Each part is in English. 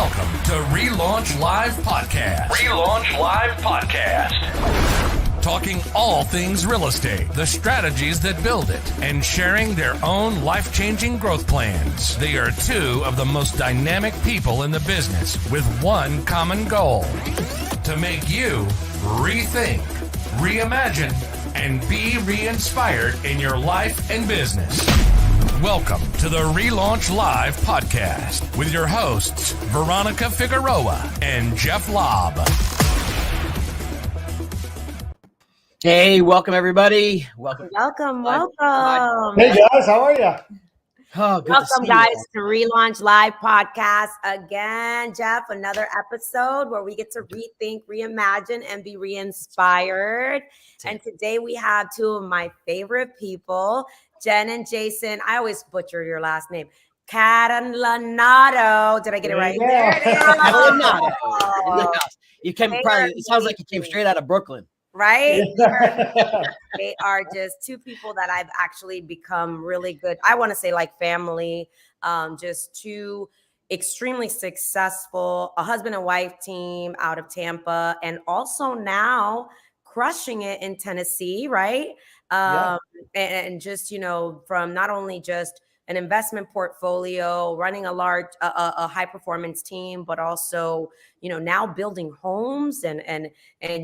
Welcome to RELaunch Live Podcast. RELaunch Live Podcast. Talking all things real estate, the strategies that build it, and sharing their own life-changing growth plans. They are two of the most dynamic people in the business with one common goal: to make you rethink, reimagine, and be re-inspired in your life and business. Welcome to the RELaunch Live Podcast with your hosts, Veronica Figueroa and Jeff Lobb. Hey, welcome everybody. Welcome. Hey guys, how are you? Oh, good Welcome, guys, to RELaunch Live Podcast again. Jeff, another episode where we get to rethink, reimagine, and be re-inspired. And today we have two of my favorite people, Jen and Jason. I always butcher your last name. Catalanotto. Did I get it right? Yeah. Catalanotto. You came probably. It sounds like you came straight out of Brooklyn. Right? They are just two people that I've actually become really good. I want to say like family, just two extremely successful, a husband and wife team out of Tampa, and also now crushing it in Tennessee, right? And just, you know, from not only just an investment portfolio, running a large, a high performance team, but also, you know, now building homes and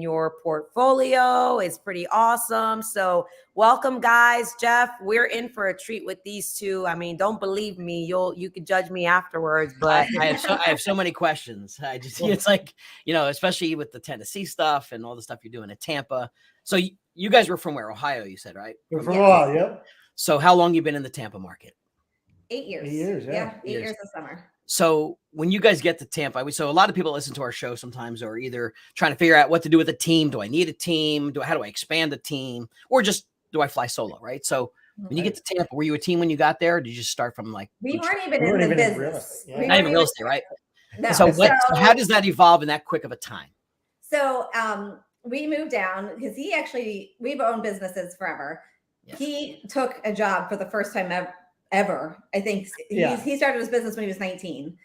your portfolio is pretty awesome. So welcome, guys. Jeff, we're in for a treat with these two. I mean, don't believe me. You could judge me afterwards, but I have so many questions. It's like, you know, especially with the Tennessee stuff and all the stuff you're doing at Tampa. So you guys were from where? Ohio, you said, right? We're from Ohio, yep. So how long you been in the Tampa market? 8 years. 8 years, yeah. 8 years this summer. So when you guys get to Tampa, so a lot of people listen to our show sometimes are either trying to figure out what to do with a team. Do I need a team? How do I expand a team? Or just do I fly solo, right? So when you get to Tampa, were you a team when you got there? Or did you just start from like... We weren't even in the business. Not even real estate, right? No. So how does that evolve in that quick of a time? So we moved down because we've owned businesses forever. Yeah. He took a job for the first time ever. I think he started his business when he was 19.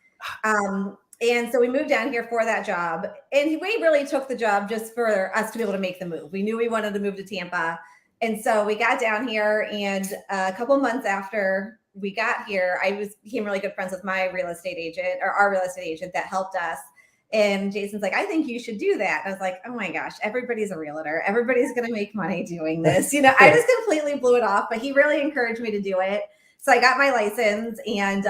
And so we moved down here for that job. And we really took the job just for us to be able to make the move. We knew we wanted to move to Tampa. And so we got down here, and a couple months after we got here, I became really good friends with my real estate agent, or our real estate agent that helped us. And Jason's like, I think you should do that. And I was like, oh my gosh, everybody's a realtor. Everybody's going to make money doing this. You know, I just completely blew it off, but he really encouraged me to do it. So I got my license, and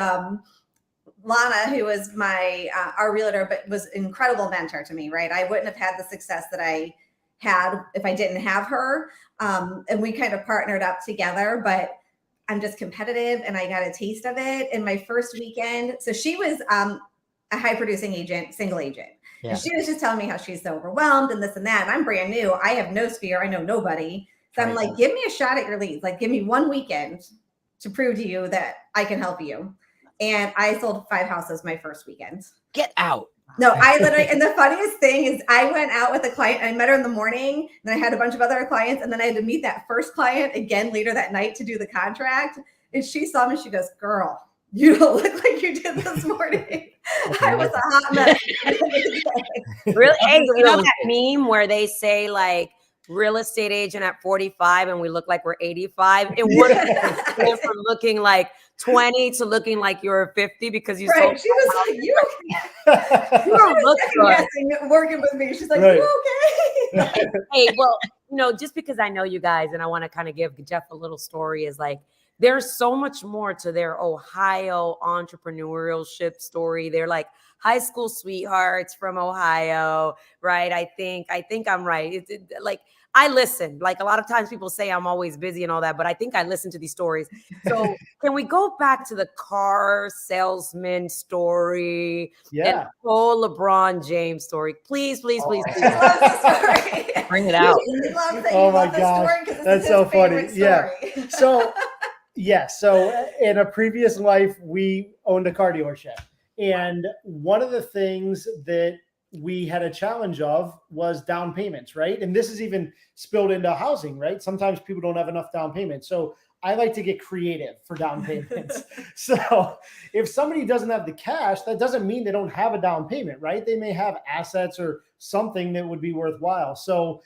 Lana, who was our realtor, but was an incredible mentor to me, right? I wouldn't have had the success that I had if I didn't have her. And we kind of partnered up together, but I'm just competitive, and I got a taste of it in my first weekend. So she was a high producing agent, single agent. Yeah. And she was just telling me how she's so overwhelmed and this and that. And I'm brand new. I have no sphere. I know nobody. So I'm like, give me a shot at your leads. Like, give me one weekend to prove to you that I can help you. And I sold 5 houses my first weekend. Get out. No, I literally, and the funniest thing is I went out with a client, I met her in the morning, then I had a bunch of other clients, and then I had to meet that first client again later that night to do the contract. And she saw me, she goes, girl, you don't look like you did this morning. I was a hot mess. Really? Hey, you know that meme where they say like real estate agent at 45 and we look like we're 85? It went from looking like 20 to looking like you're 50 because you sold. She was like, you don't look good. Working with me. She's like, you okay? Hey, well, you know, just because I know you guys and I want to kind of give Jeff a little story is like, there's so much more to their Ohio entrepreneurship story. They're like high school sweethearts from Ohio, right? I think I'm right. Like I listen. Like a lot of times people say I'm always busy and all that, but I think I listen to these stories. So can we go back to the car salesman story and the whole LeBron James story? Please. I love the story. Bring it out. Oh my gosh, that's so funny. Yeah. So in a previous life, we owned a car dealership. And one of the things that we had a challenge of was down payments, right? And this is even spilled into housing, right? Sometimes people don't have enough down payment. So I like to get creative for down payments. So if somebody doesn't have the cash, that doesn't mean they don't have a down payment, right? They may have assets or something that would be worthwhile. So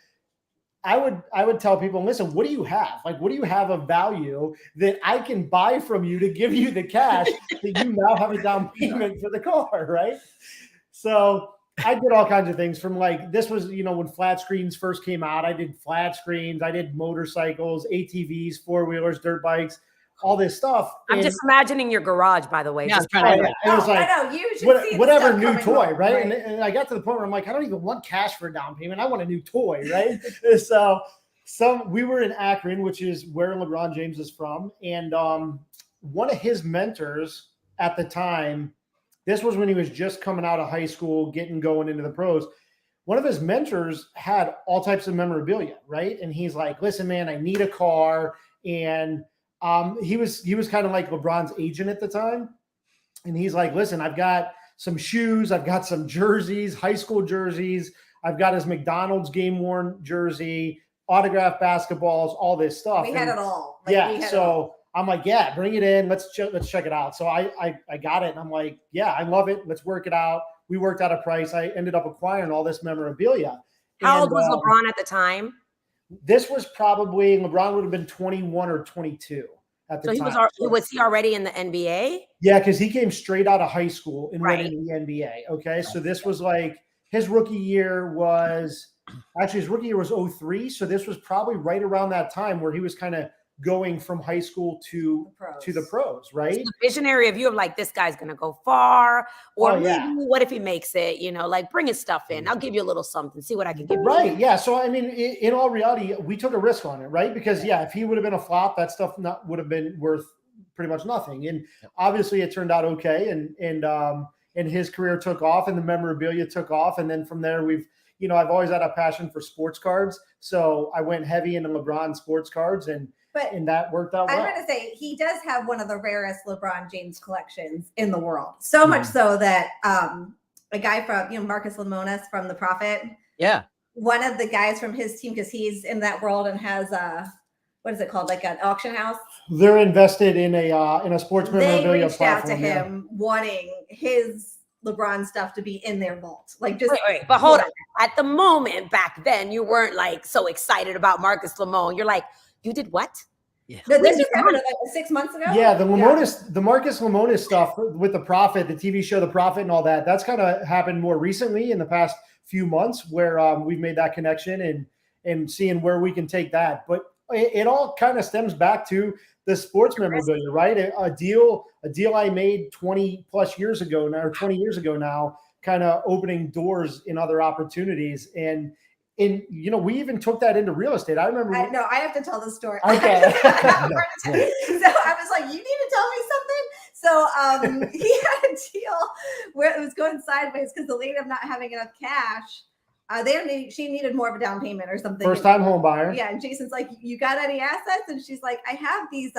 I would tell people, listen, what do you have? Like, what do you have of value that I can buy from you to give you the cash that you now have a down payment for the car, right? So I did all kinds of things from like, this was, when flat screens first came out, I did flat screens, I did motorcycles, ATVs, four-wheelers, dirt bikes, all this stuff. I'm just imagining your garage, by the way. Yeah, Just it was like, I know. You should see whatever the new stuff toy, coming right? home, And I got to the point where I'm like, I don't even want cash for a down payment. I want a new toy, right? So we were in Akron, which is where LeBron James is from. And one of his mentors at the time, this was when he was just coming out of high school, going into the pros. One of his mentors had all types of memorabilia, right? And he's like, listen, man, I need a car. And he was kind of like LeBron's agent at the time. And he's like, listen, I've got some shoes. I've got some jerseys, high school jerseys. I've got his McDonald's game worn jersey, autographed basketballs, all this stuff. We had it all. So I'm like, yeah, bring it in. Let's check it out. So I got it. And I'm like, yeah, I love it. Let's work it out. We worked out a price. I ended up acquiring all this memorabilia. How old was LeBron at the time? This was probably, LeBron would have been 21 or 22 at the time. Was he already in the NBA? Yeah, because he came straight out of high school and went into the NBA. Okay, so this was like his rookie year was 03. So this was probably right around that time where he was kind of going from high school to the pros, right? It's the visionary of you of like, this guy's gonna go far, or maybe what if he makes it? Like bring his stuff in. I'll give you a little something. See what I can give you. Right. Yeah. So I mean, in all reality, we took a risk on it, right? Because if he would have been a flop, that stuff would have been worth pretty much nothing. And obviously, it turned out okay, and his career took off, and the memorabilia took off, and then from there, I've always had a passion for sports cards, so I went heavy into LeBron sports cards, and that worked out well. I'm going to say he does have one of the rarest LeBron James collections in the world. So much so that a guy from, Marcus Lemonis from The Prophet. Yeah. One of the guys from his team, because he's in that world and has what is it called? Like an auction house. They're invested in a sports memorabilia They reached platform, out to him wanting his LeBron stuff to be in their vault. Like just wait, but hold on. At the moment back then, you weren't like so excited about Marcus Lemonis. You're like, you did what? Yeah. No, this just happened like 6 months ago. Yeah, the Marcus Lemonis stuff with The Prophet, the TV show The Prophet and all that, that's kind of happened more recently in the past few months where we've made that connection and seeing where we can take that. But it all kind of stems back to the sports memorabilia, right? A deal I made 20 years ago now, kind of opening doors in other opportunities. And we even took that into real estate. I remember. I have to tell the story. Okay. So I was like, you need to tell me something. So he had a deal where it was going sideways because the lady of not having enough cash. She needed more of a down payment or something. First time home buyer. Yeah. And Jason's like, you got any assets? And she's like, I have these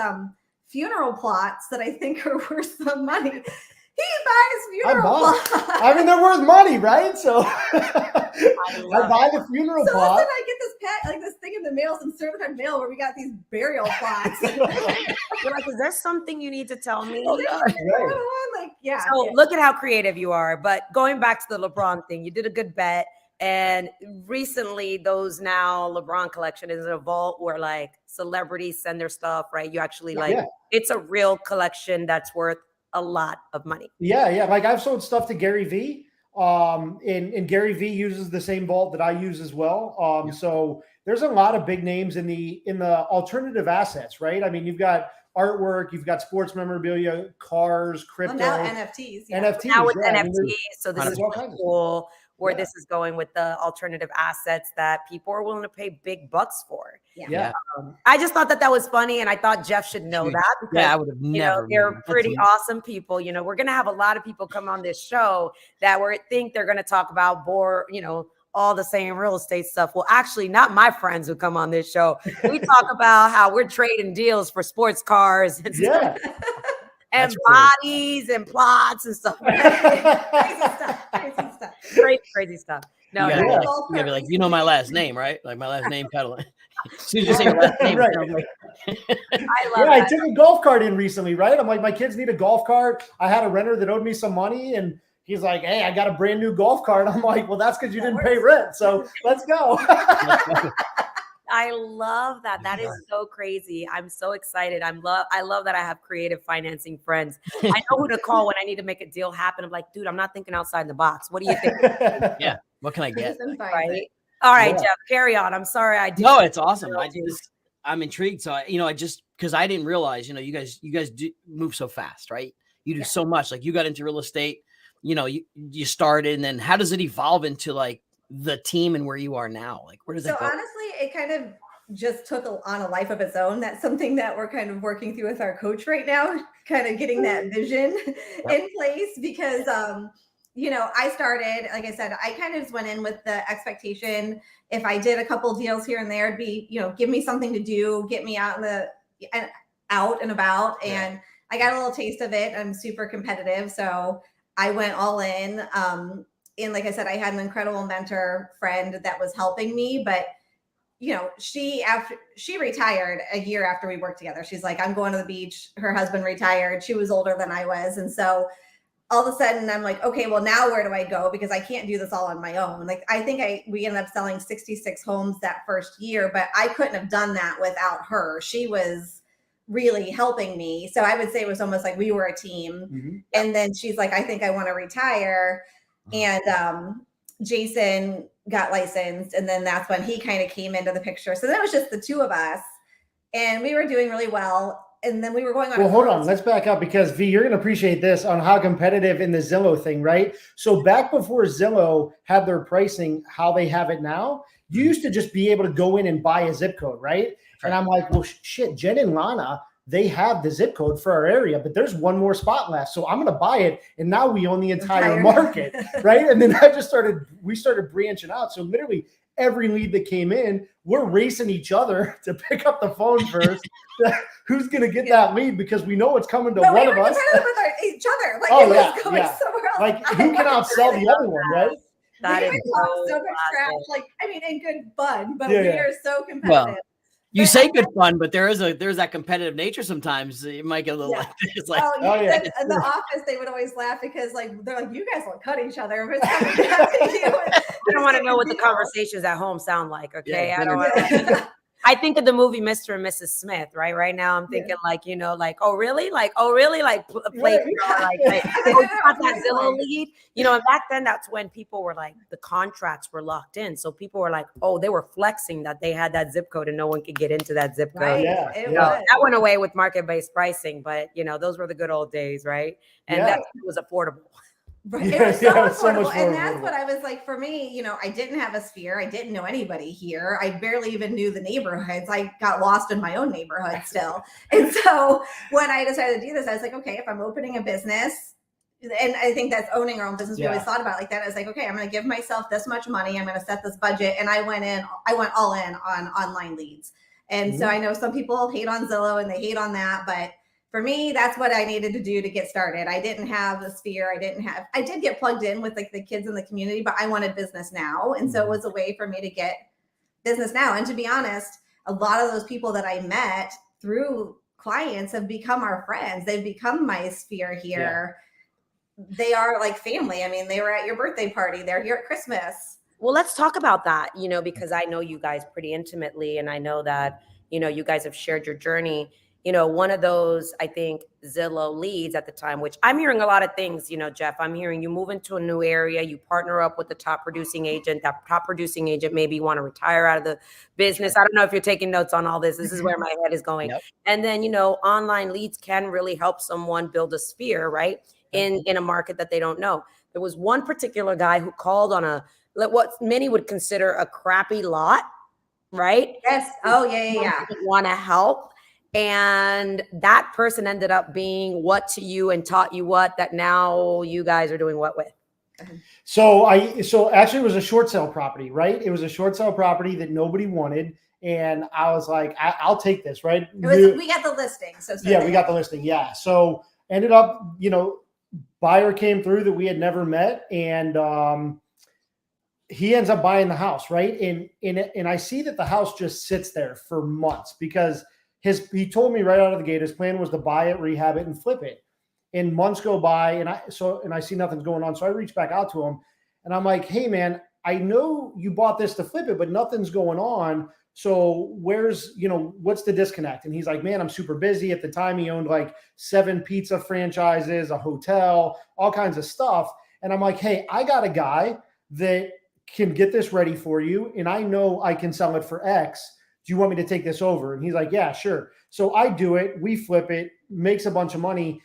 funeral plots that I think are worth some money. He buys funeral plots. I mean, they're worth money, right? So I buy the funeral plot. So all of a sudden I get this thing in the mail, some certified mail where we got these burial plots. You're like, is there something you need to tell me? Right. So look at how creative you are. But going back to the LeBron thing, you did a good bet. And recently, those now LeBron collection is in a vault where like celebrities send their stuff, right? You actually it's a real collection that's worth a lot of money. Yeah. Like I've sold stuff to Gary V. And Gary V uses the same vault that I use as well. So there's a lot of big names in the alternative assets, right? I mean, you've got artwork, you've got sports memorabilia, cars, crypto, now NFTs. Yeah. NFTs. Now with NFTs. So this is really cool. Where this is going with the alternative assets that people are willing to pay big bucks for. Yeah. I just thought that was funny, and I thought Jeff should know that. Because, I would have never. They're pretty awesome people. We're going to have a lot of people come on this show that think they're going to talk about all the same real estate stuff. Well, actually, not my friends who come on this show. We talk about how we're trading deals for sports cars and stuff. And bodies and plots and stuff. Crazy stuff. No, you're gonna be like, my last name, right? Like my last name, Catalanotto. So you just say your last name. Right. I Yeah, love I that. took a golf cart in recently, right? I'm like, my kids need a golf cart. I had a renter that owed me some money, and he's like, hey, I got a brand new golf cart. I'm like, well, that's because you didn't pay rent. So let's go. I love that. That is so crazy. I'm so excited. I love that I have creative financing friends. I know who to call when I need to make a deal happen. I'm like, dude, I'm not thinking outside the box. What do you think? Yeah. What can I get? Right. All right, Yeah. Jeff, carry on. I'm sorry. I did. No, it's awesome. I'm intrigued. So because I didn't realize, you guys do move so fast, right? You do so much. Like you got into real estate, you started, and then how does it evolve into like the team and where you are now? Like, where does it go? Honestly, it kind of just took on a life of its own. That's something that we're kind of working through with our coach right now, kind of getting that vision in place because, I started, like I said, I kind of just went in with the expectation. If I did a couple deals here and there, it'd be, give me something to do, get me out and about. Yeah. And I got a little taste of it. I'm super competitive. So I went all in. And like I said, I had an incredible mentor friend that was helping me, but she retired a year after we worked together. She's like, I'm going to the beach. Her husband retired. She was older than I was. And so all of a sudden I'm like, okay, well now where do I go? Because I can't do this all on my own. Like, I think we ended up selling 66 homes that first year, but I couldn't have done that without her. She was really helping me. So I would say it was almost like we were a team. Mm-hmm. And then she's like, I think I want to retire. And Jason got licensed. And then that's when he kind of came into the picture. So that was just the two of us. And we were doing really well. And then we were going on. Well, hold on. Let's back up because V, you're going to appreciate this on how competitive in the Zillow thing, right? So back before Zillow had their pricing, how they have it now, you used to just be able to go in and buy a zip code, right? And I'm like, well, shit, Jen and Lana, they have the zip code for our area, but there's one more spot left. So I'm going to buy it. And now we own the entire market, right? And then we started branching out. So literally every lead that came in, we're racing each other to pick up the phone first. Who's going to get that lead? Because we know it's coming to one of us. With each other. Like, somewhere else. Like, who can outsell the other one, right? That is so much trash. Like, I mean, in good fun, but we are so competitive. Well, you say good fun, but there's that competitive nature sometimes. It might get a little like this. Like, in the office, they would always laugh because they're like, you guys will cut each other. I don't want to know what the conversations at home sound like. Okay. Yeah, I don't want to. I think of the movie Mr. and Mrs. Smith, right? Right now I'm thinking oh really? Like play you got that Zillow lead. And back then that's when people were like, the contracts were locked in. So people were like, oh, they were flexing that they had that zip code and no one could get into that zip code. Right. That went away with market-based pricing, but those were the good old days, right? And that was affordable. Right. It was so affordable. And that's what I was like, for me, I didn't have a sphere. I didn't know anybody here. I barely even knew the neighborhoods. I got lost in my own neighborhood still. And so when I decided to do this, I was like, okay, if I'm opening a business, and I think that's owning our own business. We always thought about it like that. I was like, okay, I'm going to give myself this much money. I'm going to set this budget. And I went all in on online leads. And so I know some people hate on Zillow and they hate on that, but for me, that's what I needed to do to get started. I didn't have the sphere. I did get plugged in with like the kids in the community, but I wanted business now. And so it was a way for me to get business now. And to be honest, a lot of those people that I met through clients have become our friends. They've become my sphere here. Yeah. They are like family. I mean, they were at your birthday party. They're here at Christmas. Well, let's talk about that, because I know you guys pretty intimately. And I know that, you guys have shared your journey. One of those, I think, Zillow leads at the time, which I'm hearing a lot of things, Jeff. I'm hearing you move into a new area, you partner up with the top producing agent. That top producing agent maybe want to retire out of the business. I don't know if you're taking notes on all this. This is where my head is going. Yep. And then, online leads can really help someone build a sphere, right? In a market that they don't know. There was one particular guy who called on what many would consider a crappy lot, right? Yes. Oh, yeah. Want to help. And that person ended up being what to you and taught you what that now you guys are doing what with. So actually it was a short sale property, right? It was a short sale property that nobody wanted. And I was like, I'll take this, right? We got the listing. We got the listing. Yeah. So ended up, buyer came through that we had never met. And he ends up buying the house, right? And I see that the house just sits there for months because he told me right out of the gate, his plan was to buy it, rehab it, and flip it. And months go by, and I see nothing's going on. So I reach back out to him, and I'm like, hey man, I know you bought this to flip it, but nothing's going on. So what's the disconnect? And he's like, man, I'm super busy. At the time, he owned like 7 pizza franchises, a hotel, all kinds of stuff. And I'm like, hey, I got a guy that can get this ready for you, and I know I can sell it for X. Do you want me to take this over? And he's like, yeah, sure. So I do it. We flip it, makes a bunch of money.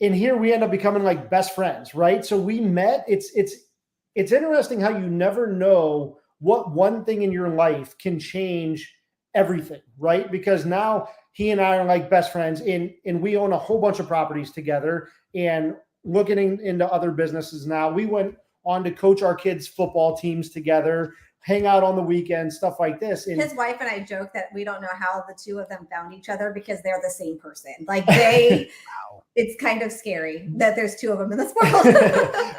And here we end up becoming like best friends, right? So we met. It's interesting how you never know what one thing in your life can change everything, right? Because now he and I are like best friends, and we own a whole bunch of properties together and looking into other businesses now. We went on to coach our kids' football teams together, hang out on the weekends, stuff like this. And his wife and I joke that we don't know how the two of them found each other because they're the same person. Like they, wow. It's kind of scary that there's 2 of them in this world.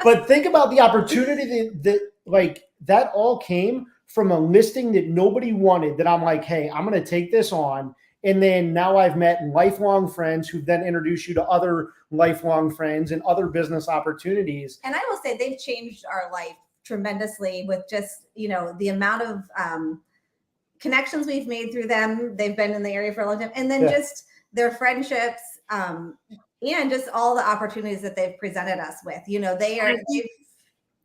But think about the opportunity that all came from a listing that nobody wanted, that I'm like, hey, I'm going to take this on. And then now I've met lifelong friends who then introduce you to other lifelong friends and other business opportunities. And I will say they've changed our life tremendously with just, the amount of connections we've made through them. They've been in the area for a long time. And then just their friendships and just all the opportunities that they've presented us with.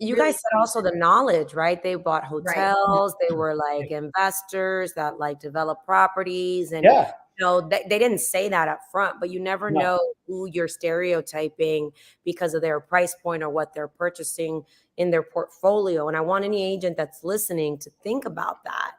You guys said also the knowledge, right? They bought hotels. Right. They were like investors that like develop properties, and they didn't say that up front, but you never know who you're stereotyping because of their price point or what they're purchasing in their portfolio. And I want any agent that's listening to think about that.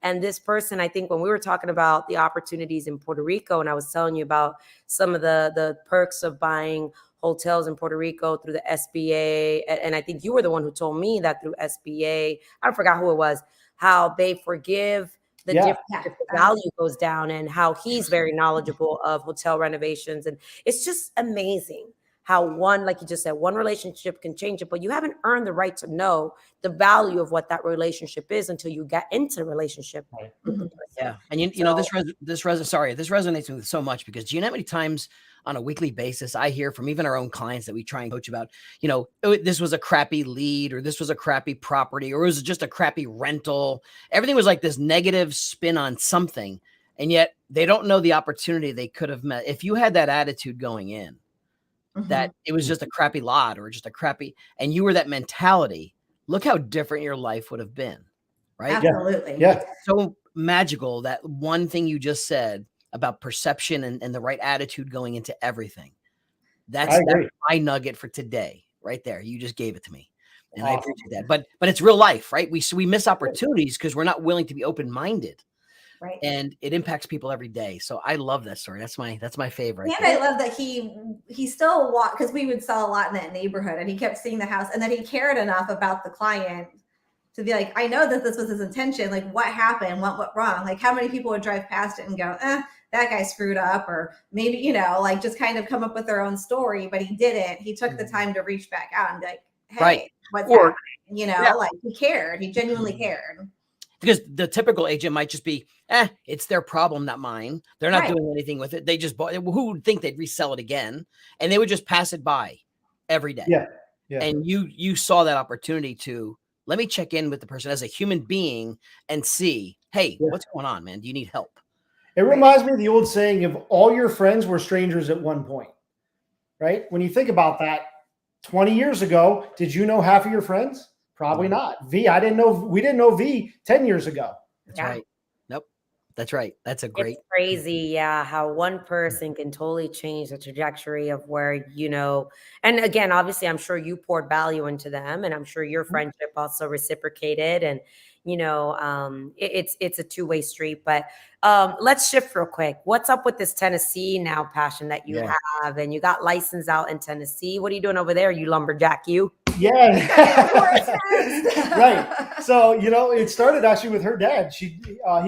And this person, I think when we were talking about the opportunities in Puerto Rico, and I was telling you about some of the perks of buying hotels in Puerto Rico through the SBA. And I think you were the one who told me that through SBA, I forgot who it was, how they forgive the difference if the value goes down, and how he's very knowledgeable of hotel renovations. And it's just amazing how one, like you just said, one relationship can change it, but you haven't earned the right to know the value of what that relationship is until you get into the relationship. Right. Yeah. And this resonates with me so much, because do you know how many times on a weekly basis I hear from even our own clients that we try and coach about, this was a crappy lead, or this was a crappy property, or it was just a crappy rental. Everything was like this negative spin on something. And yet they don't know the opportunity they could have met. If you had that attitude going in, that it was just a crappy lot or just a crappy, and you were that mentality, look how different your life would have been. Right. Absolutely. Yeah. It's so magical, that one thing you just said about perception and the right attitude going into everything. That's my nugget for today right there. You just gave it to me. And I appreciate that. But it's real life, right? We miss opportunities because we're not willing to be open-minded. Right. And it impacts people every day. So I love that story. That's my favorite. And I love that he still walked, because we would sell a lot in that neighborhood, and he kept seeing the house, and then he cared enough about the client to be like, I know that this was his intention. Like, what happened? What went wrong? Like, how many people would drive past it and go, that guy screwed up, or maybe, like just kind of come up with their own story, but he didn't. He took the time to reach back out and be like, hey, what's happening? Like he cared. He genuinely cared. Because the typical agent might just be, it's their problem, not mine. They're not doing anything with it. They just bought it. Who would think they'd resell it again? And they would just pass it by every day. Yeah. And you saw that opportunity to, let me check in with the person as a human being and see, hey, what's going on, man? Do you need help? It reminds me of the old saying of all your friends were strangers at one point, right? When you think about that, 20 years ago, did you know half of your friends? Probably not. We didn't know V 10 years ago. That's right. Nope. That's right. That's It's crazy. Yeah. How one person can totally change the trajectory of where, and again, obviously I'm sure you poured value into them, and I'm sure your friendship also reciprocated, and, it's a two-way street. But let's shift real quick. What's up with this Tennessee now passion that you have, and you got licensed out in Tennessee? What are you doing over there? You lumberjack, you? Yeah. Right. So, it started actually with her dad. He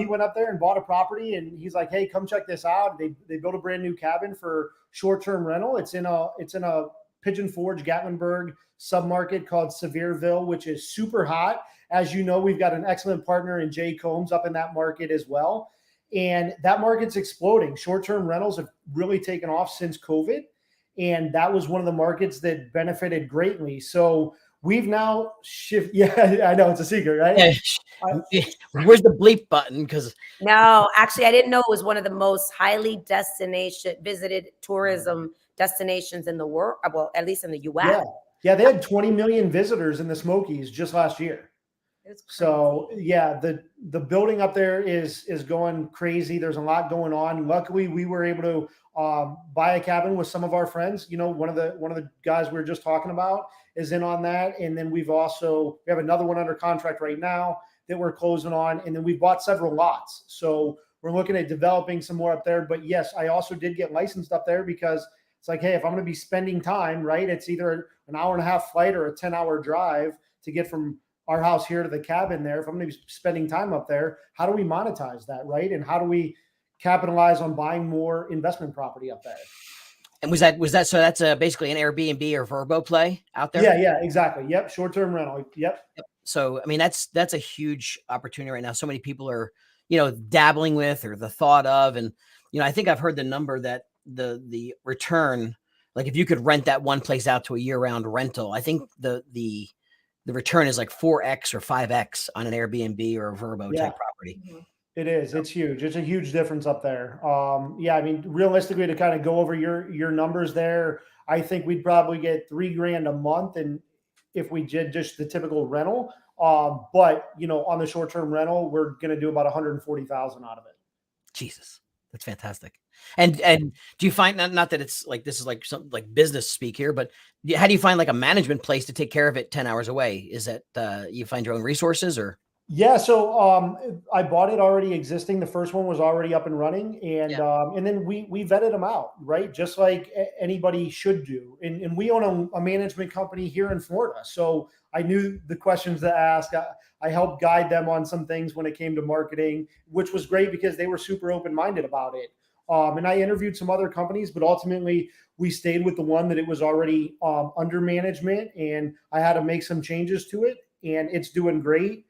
went up there and bought a property, and he's like, hey, come check this out. They built a brand new cabin for short-term rental. It's in a Pigeon Forge, Gatlinburg submarket called Sevierville, which is super hot. As you know, we've got an excellent partner in Jay Combs up in that market as well. And that market's exploding. Short-term rentals have really taken off since COVID. And that was one of the markets that benefited greatly. So we've now shifted. Yeah, I know it's a secret, right? Where's the bleep button? Because no, actually, I didn't know it was one of the most highly visited tourism destinations in the world. Well, at least in the U.S. Yeah, they had 20 million visitors in the Smokies just last year. So yeah, the building up there is going crazy. There's a lot going on. Luckily, we were able to buy a cabin with some of our friends. You know, one of the guys we were just talking about is in on that, and then we have another one under contract right now that we're closing on, and then we bought several lots. So we're looking at developing some more up there. But yes, I also did get licensed up there because it's like, hey, if I'm going to be spending time, right? It's either an hour and a half flight or a 10-hour drive to get from our house here to the cabin there. If I'm going to be spending time up there, how do we monetize that, right? And how do we capitalize on buying more investment property up there? And was that so that's basically an Airbnb or Vrbo play out there? Yeah, exactly. Yep, short-term rental. Yep. So I mean that's a huge opportunity right now. So many people are, dabbling with or the thought of, and I think I've heard the number that the return, like if you could rent that one place out to a year-round rental, I think the return is like 4x or 5x on an Airbnb or a Vrbo type property. It is. It's huge. It's a huge difference up there. I mean, realistically, to kind of go over your numbers there, I think we'd probably get $3,000 a month, and if we did just the typical rental, but on the short-term rental, we're going to do about 140,000 out of it. Jesus, that's fantastic. And do you find, not that it's like this is like something like business speak here, but how do you find like a management place to take care of it 10 hours away? Is that you find your own resources or? Yeah, so I bought it already existing. The first one was already up and running, and then we vetted them out, right? Just like anybody should do. And we own a management company here in Florida, so I knew the questions to ask. I helped guide them on some things when it came to marketing, which was great because they were super open-minded about it. And I interviewed some other companies, but ultimately we stayed with the one that it was already under management, and I had to make some changes to it, and it's doing great.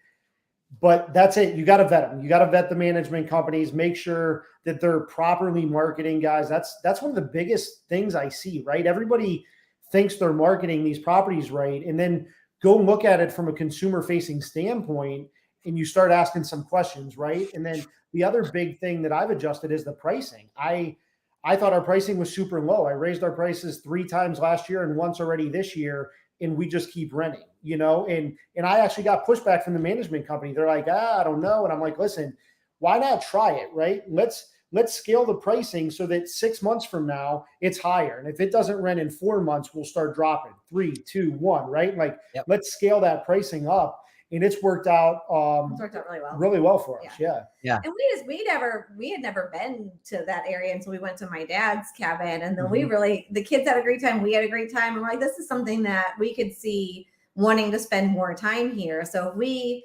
But that's it. You got to vet them. You got to vet the management companies, make sure that they're properly marketing, guys. That's one of the biggest things I see, right? Everybody thinks they're marketing these properties right, and then go look at it from a consumer-facing standpoint, and you start asking some questions, right? And then the other big thing that I've adjusted is the pricing. I thought our pricing was super low. I raised our prices 3 times last year and once already this year, and we just keep renting, and I actually got pushback from the management company. They're like, I don't know. And I'm like, listen, why not try it, right? Let's scale the pricing so that 6 months from now it's higher. And if it doesn't rent in 4 months, we'll start dropping 3, 2, 1, right? Like, Let's scale that pricing up. And it's worked out, really well for us. Yeah. And we had never been to that area until we went to my dad's cabin. And then the kids had a great time. We had a great time. And we're like, this is something that we could see wanting to spend more time here. So we,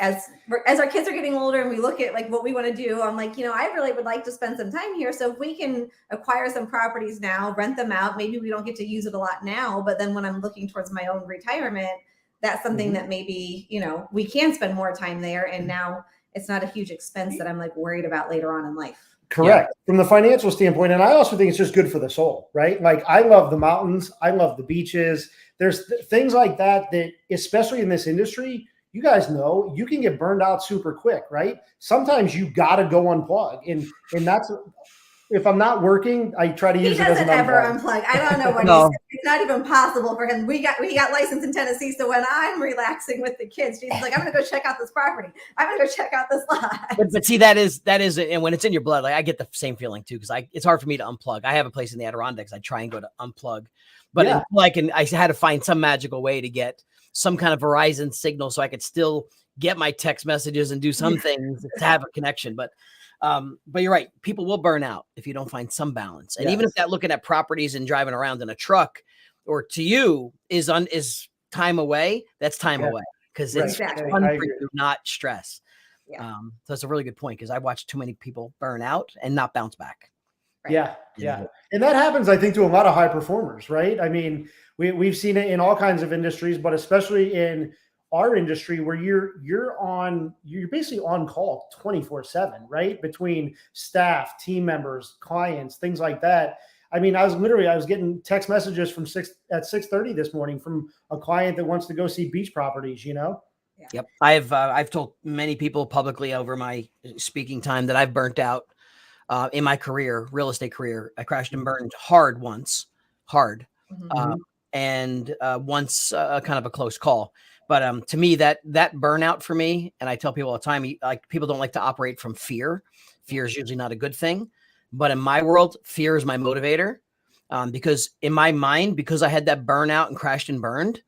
as our kids are getting older and we look at like what we want to do, I'm like, I really would like to spend some time here. So if we can acquire some properties now, rent them out, maybe we don't get to use it a lot now, but then when I'm looking towards my own retirement, that's something that maybe, we can spend more time there. And now it's not a huge expense that I'm like worried about later on in life. Correct. From the financial standpoint. And I also think it's just good for the soul, right? Like I love the mountains. I love the beaches. There's things like that, especially in this industry, you guys know you can get burned out super quick, right? Sometimes you got to go unplug. And that's, if I'm not working, I try to use it as an unplug. He doesn't ever unplug. I don't know what he's, it's not even possible for him. We got licensed in Tennessee. So when I'm relaxing with the kids, she's like, I'm going to go check out this property. I'm going to go check out this lot. But see, that is, and when it's in your blood, like I get the same feeling too, because it's hard for me to unplug. I have a place in the Adirondacks. I try and go to unplug, but I had to find some magical way to get some kind of Verizon signal so I could still get my text messages and do some things to have a connection. But you're right. People will burn out if you don't find some balance. And even if that looking at properties and driving around in a truck or to you is time away, that's time away because it's fun for you, not stress. So that's a really good point because I watched too many people burn out and not bounce back. Right. Yeah. Yeah. And that happens, I think, to a lot of high performers, right? I mean, we've seen it in all kinds of industries, but especially in our industry where you're basically on call 24/7, right? Between staff, team members, clients, things like that. I mean, I was getting text messages at 6:30 this morning from a client that wants to go see beach properties, Yep. I've told many people publicly over my speaking time that I've burnt out in my real estate career. I crashed and burned hard once, and once kind of a close call. But to me, that burnout for me, and I tell people all the time, like people don't like to operate from fear. Fear is usually not a good thing. But in my world, fear is my motivator because in my mind, because I had that burnout and crashed and burned,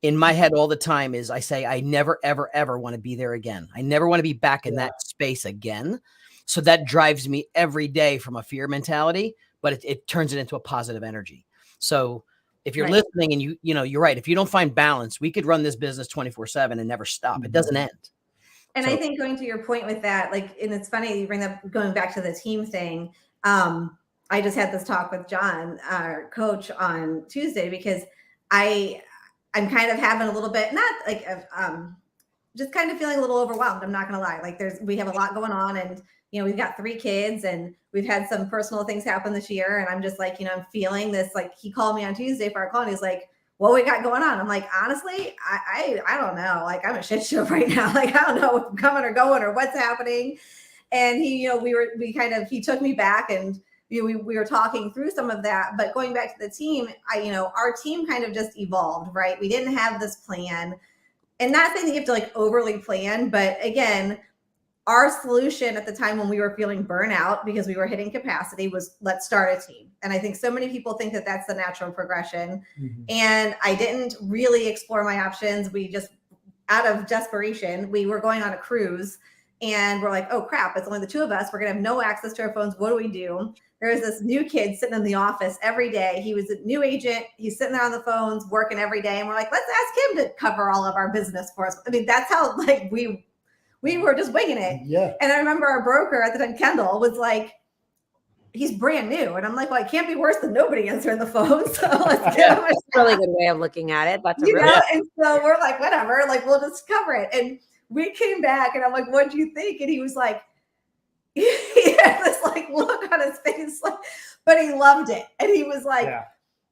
in my head all the time is I say, I never, ever, ever want to be there again. I never want to be back in that space again. So that drives me every day from a fear mentality, but it turns it into a positive energy. So if you're listening and you're right. If you don't find balance, we could run this business 24/7 and never stop. It doesn't end. And I think going to your point with that, like, and it's funny you bring up going back to the team thing. I just had this talk with John, our coach, on Tuesday because I'm kind of having a little bit, not like, just kind of feeling a little overwhelmed. I'm not going to lie. Like we have a lot going on and, we've got 3 kids and we've had some personal things happen this year. And I'm just like, I'm feeling this, like he called me on Tuesday for our call and he's like, what we got going on? I'm like, honestly, I don't know. Like I'm a shit show right now. Like, I don't know if I'm coming or going or what's happening. And he, he took me back and we were talking through some of that, but going back to the team, our team kind of just evolved, right? We didn't have this plan, and not saying that you have to like overly plan, but again, our solution at the time when we were feeling burnout because we were hitting capacity was let's start a team. And I think so many people think that that's the natural progression. And I didn't really explore my options. We just, out of desperation, we were going on a cruise and we're like, oh crap, it's only the 2 of us. We're going to have no access to our phones. What do we do? There was this new kid sitting in the office every day. He was a new agent. He's sitting there on the phones working every day. And we're like, let's ask him to cover all of our business for us. I mean, that's how like we were just winging it. Yeah. And I remember our broker at the time, Kendall, was like, he's brand new. And I'm like, well, it can't be worse than nobody answering the phone. So let's give him a really good way of looking at it. That's and so we're like, whatever, like we'll just cover it. And we came back and I'm like, what'd you think? And he was like, he had this like look on his face, like, but he loved it. And he was like,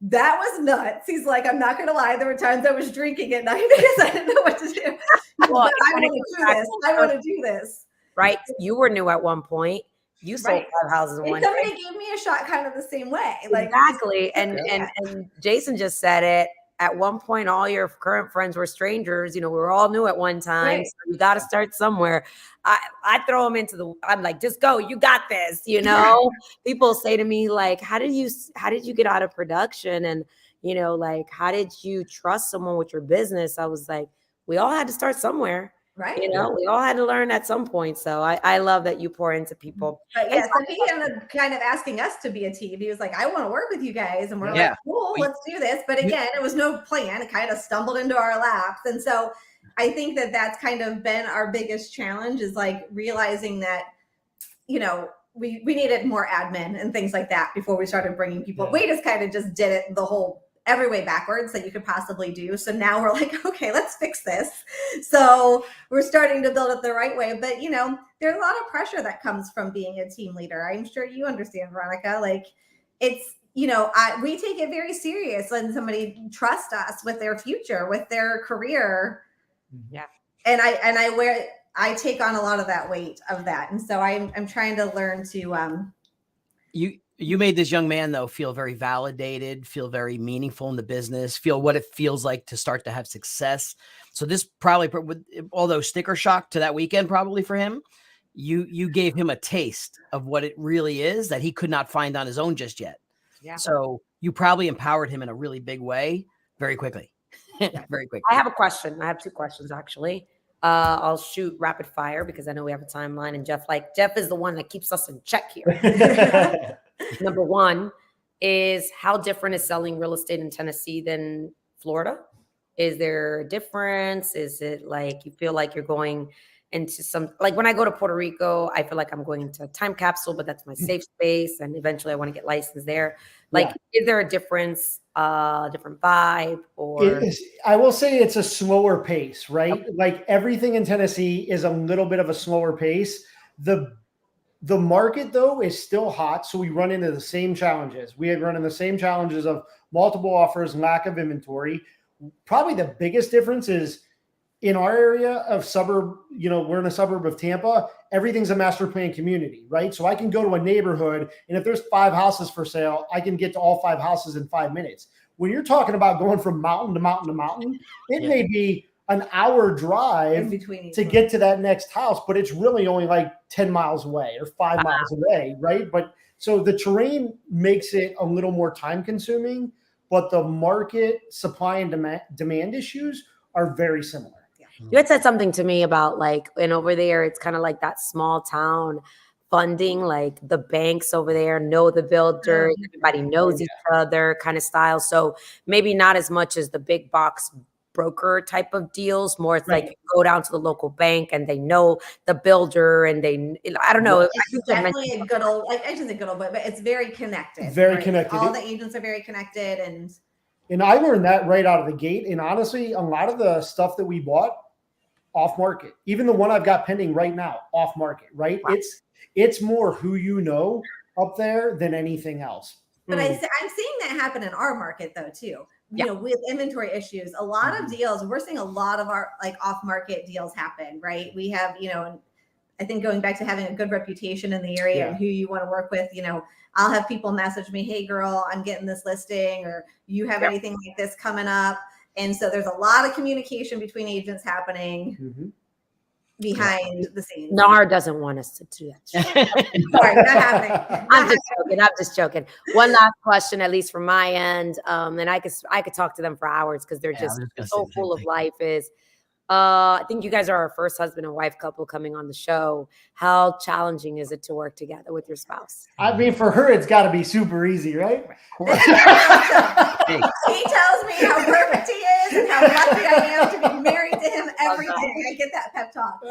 that was nuts. He's like, I'm not going to lie. There were times I was drinking at night because I didn't know what to do. Well, I want to do this. I want to do this. Right. You were new at one point. You sold 5 houses in one day. Somebody gave me a shot kind of the same way. Like exactly. And Jason just said it. At one point, all your current friends were strangers. We were all new at one time. Right. So you got to start somewhere. I throw them I'm like, just go. You got this. People say to me like, how did you get out of production? And, like, how did you trust someone with your business? I was like, we all had to start somewhere. Right. We all had to learn at some point. So I love that you pour into people. But yeah, so he ended up kind of asking us to be a team. He was like, I want to work with you guys. And we're like, cool, let's do this. But again, it was no plan. It kind of stumbled into our laps. And so I think that that's kind of been our biggest challenge is like realizing that, we needed more admin and things like that before we started bringing people. Yeah. We just kind of just did it every way backwards that you could possibly do. So now we're like, okay, let's fix this. So we're starting to build it the right way. But, there's a lot of pressure that comes from being a team leader. I'm sure you understand, Veronica. Like it's, we take it very serious when somebody trusts us with their future, with their career. Yeah. And I take on a lot of that weight of that. And so I'm trying to learn to, You made this young man, though, feel very validated, feel very meaningful in the business, feel what it feels like to start to have success. So this probably, although sticker shock to that weekend, probably for him, you gave him a taste of what it really is that he could not find on his own just yet. Yeah. So you probably empowered him in a really big way very quickly. Very quickly. I have a question. I have 2 questions, actually. I'll shoot rapid fire because I know we have a timeline and Jeff is the one that keeps us in check here. Number 1 is how different is selling real estate in Tennessee than Florida? Is there a difference? Is it like you feel like you're going into some, like when I go to Puerto Rico, I feel like I'm going into a time capsule, but that's my safe space. And eventually I want to get licensed there. Like, is there a difference, different vibe or? I will say it's a slower pace, right? Okay. Like everything in Tennessee is a little bit of a slower pace. The market though is still hot. So we run into the same challenges. We had run into the same challenges of multiple offers, lack of inventory. Probably the biggest difference is in our area of suburb, we're in a suburb of Tampa, everything's a master plan community, right? So I can go to a neighborhood and if there's 5 houses for sale, I can get to all 5 houses in 5 minutes. When you're talking about going from mountain to mountain to mountain, it may be an hour drive to get to that next house, but it's really only like 10 miles away or 5 miles away, right? But so the terrain makes it a little more time consuming, but the market supply and demand issues are very similar. You had said something to me about like, and over there, it's kind of like that small town funding, like the banks over there know the builder, everybody knows each other kind of style. So maybe not as much as the big box broker type of deals, more it's like you go down to the local bank and they know the builder and I don't know. It's definitely a good old, I shouldn't say good old, but it's very connected. Very connected. All the agents are very connected. And I learned that right out of the gate. And honestly, a lot of the stuff that we bought off market, even the one I've got pending right now, off market, right? Wow. It's more who you know up there than anything else. But I'm seeing that happen in our market though, too. You know, with inventory issues, a lot of deals, we're seeing a lot of our like off market deals happen, right? We have, I think going back to having a good reputation in the area and who you want to work with, I'll have people message me, hey girl, I'm getting this listing, or you have anything like this coming up. And so there's a lot of communication between agents happening behind the scenes. NAR doesn't want us to do that. Sorry, not happening. I'm just joking. One last question, at least from my end. And I could talk to them for hours because they're just so full of life is, I think you guys are our first husband and wife couple coming on the show. How challenging is it to work together with your spouse? I mean, for her, it's got to be super easy, right? He tells me how perfect he is and how lucky I am to be married to him every day. I get that pep talk.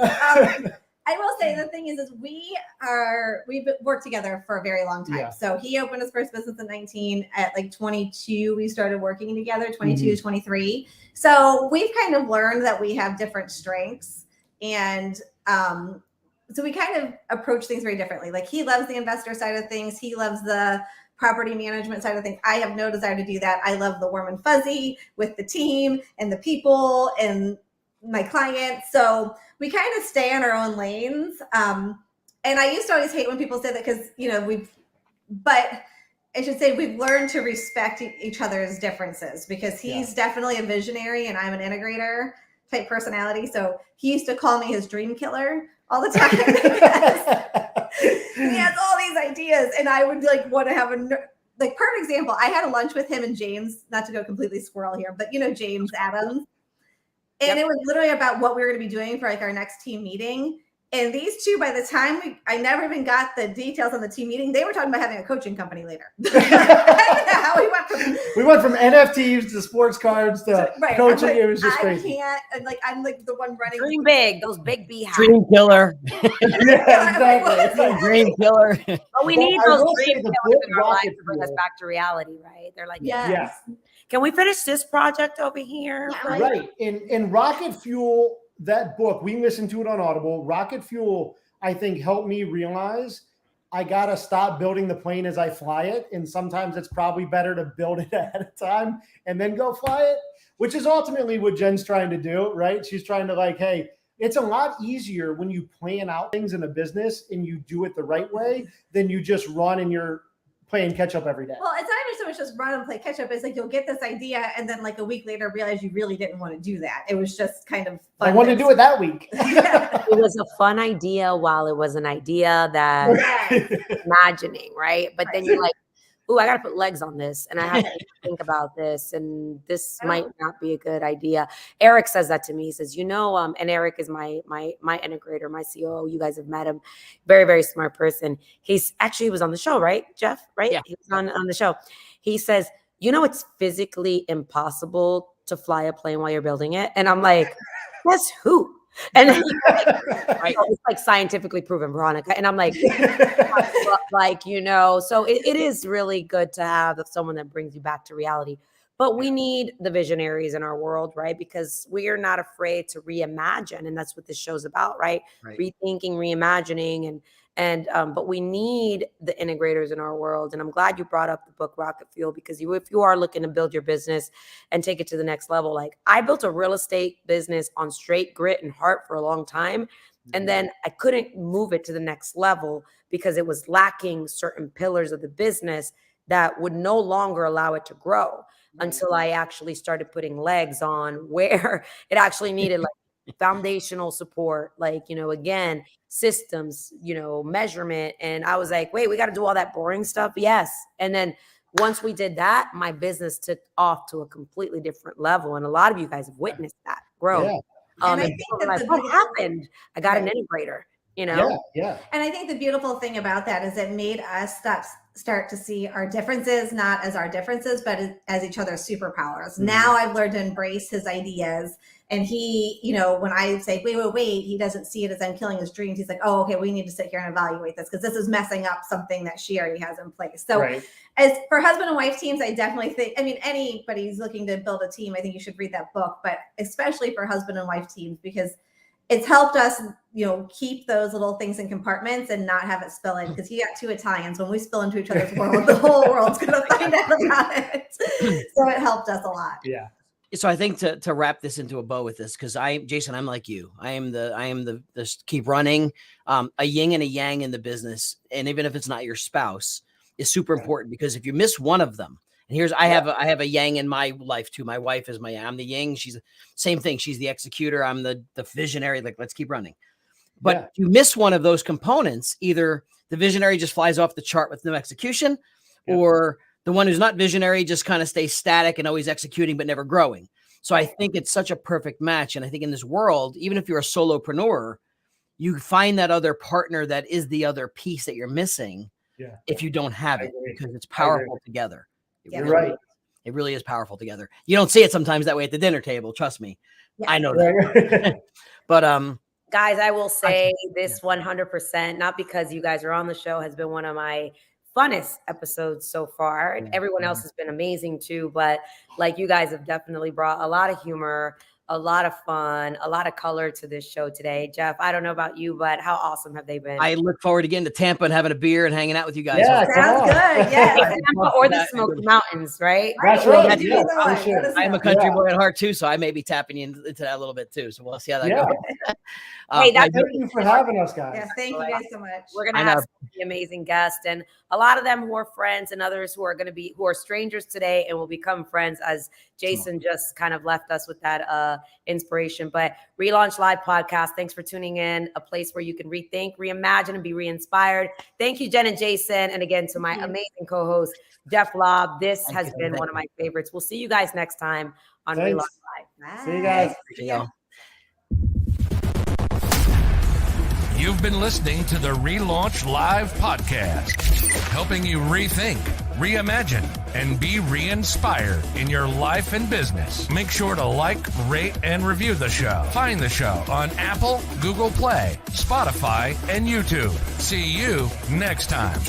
I will say the thing is we've worked together for a very long time. Yeah. So he opened his first business in 19. At like 22, we started working together, 22, 23. So we've kind of learned that we have different strengths. And so we kind of approach things very differently. Like he loves the investor side of things. He loves the property management side of things. I have no desire to do that. I love the warm and fuzzy with the team and the people and my clients. So we kind of stay in our own lanes. And I used to always hate when people say that because, but I should say we've learned to respect each other's differences because he's definitely a visionary and I'm an integrator type personality. So he used to call me his dream killer all the time. He has all these ideas and I would like want to have perfect example. I had a lunch with him and James, not to go completely squirrel here, but James Adams. And it was literally about what we were going to be doing for like our next team meeting. And these two, by the time I never even got the details on the team meeting, they were talking about having a coaching company later. How we went from NFTs to sports cards to coaching. It was just crazy. I'm like the one running. Dream big, those big beehives. Dream killer. Exactly. Dream killer. But we need those dream killers in our life to bring us back to reality, right? They're like, yes. Can we finish this project over here? Yeah, right. In Rocket Fuel, that book, we listened to it on Audible. Rocket Fuel, I think, helped me realize I got to stop building the plane as I fly it. And sometimes it's probably better to build it ahead of time and then go fly it, which is ultimately what Jen's trying to do, right? She's trying to hey, it's a lot easier when you plan out things in a business and you do it the right way than you just run and you're playing catch up every day. Well, it's not even so much just run and play catch up. It's like you'll get this idea and then like a week later realize you really didn't want to do that. It was just kind of fun. I wanted to do it that week. It was a fun idea while it was an idea that imagining, right? But then you're like, oh, I got to put legs on this and I have to think about this and this might not be a good idea. Eric says that to me. He says, and Eric is my integrator, my COO. You guys have met him. Very, very smart person. He was on the show, right, Jeff? Right? Yeah. He was on the show. He says, it's physically impossible to fly a plane while you're building it. And I'm like, guess who? And then right, it's like scientifically proven, Veronica. And I'm like, like, so it is really good to have someone that brings you back to reality. But we need the visionaries in our world, right? Because we are not afraid to reimagine. And that's what this show's about, right? Rethinking, reimagining, but we need the integrators in our world. And I'm glad you brought up the book Rocket Fuel, because if you are looking to build your business and take it to the next level, like I built a real estate business on straight grit and heart for a long time. And then I couldn't move it to the next level because it was lacking certain pillars of the business that would no longer allow it to grow until I actually started putting legs on where it actually needed like foundational support, like, again, systems, measurement. And I was like, wait, we got to do all that boring stuff. Yes. And then once we did that, my business took off to a completely different level. And a lot of you guys have witnessed that growth. And I think that what happened? I got an integrator, Yeah. And I think the beautiful thing about that is it made us start to see our differences, not as our differences, but as each other's superpowers. Mm-hmm. Now I've learned to embrace his ideas. And he, when I say, wait, he doesn't see it as I'm killing his dreams. He's like, oh, okay, we need to sit here and evaluate this because this is messing up something that she already has in place. So as for husband and wife teams, I definitely think, anybody who's looking to build a team, I think you should read that book, but especially for husband and wife teams, because it's helped us, keep those little things in compartments and not have it spill in. Because you got two Italians, when we spill into each other's world, the whole world's going to find out about it. So it helped us a lot. Yeah. So I think to wrap this into a bow with this, because Jason, I'm like you. I am the keep running. A yin and a yang in the business, and even if it's not your spouse, is super important, because if you miss one of them, and I have a yang in my life too. My wife is I'm the yang. She's same thing. She's the executor. I'm the visionary. Like, let's keep running. But you miss one of those components, either the visionary just flies off the chart with no execution, or the one who's not visionary just kind of stays static and always executing but never growing. So I think it's such a perfect match. And I think in this world, even if you're a solopreneur, you find that other partner that is the other piece that you're missing if you don't have it, because it's powerful together. It really is powerful together. You don't see it sometimes that way at the dinner table. Trust me. Yeah. I know that. But guys, I will say this 100%, not because you guys are on the show, has been one of my funnest episodes so far. And everyone else has been amazing too. But like, you guys have definitely brought a lot of humor, a lot of fun, a lot of color to this show today. Jeff, I don't know about you, but how awesome have they been? I look forward to getting to Tampa and having a beer and hanging out with you guys. Yeah, sounds good. Yeah. Tampa or the Smoky Mountains, right? That's right. Yeah, I'm a country boy at heart too, so I may be tapping into that a little bit too. So we'll see how that goes. Hey, thank you for having us, guys. Yeah, thank you guys so much. We're gonna have some amazing guests, and a lot of them who are friends, and others who are strangers today and will become friends, as Jason just kind of left us with that inspiration. But RELaunch Live podcast, thanks for tuning in, a place where you can rethink, reimagine, and be re-inspired. Thank you, Jen and Jason. And again, to my amazing co-host, Jeff Lobb. This has been one of my favorites. We'll see you guys next time on RELaunch Live. Bye. See you guys. Yeah. You've been listening to the RELaunch Live podcast, helping you rethink, reimagine, and be re-inspired in your life and business. Make sure to like, rate, and review the show. Find the show on Apple, Google Play, Spotify, and YouTube. See you next time.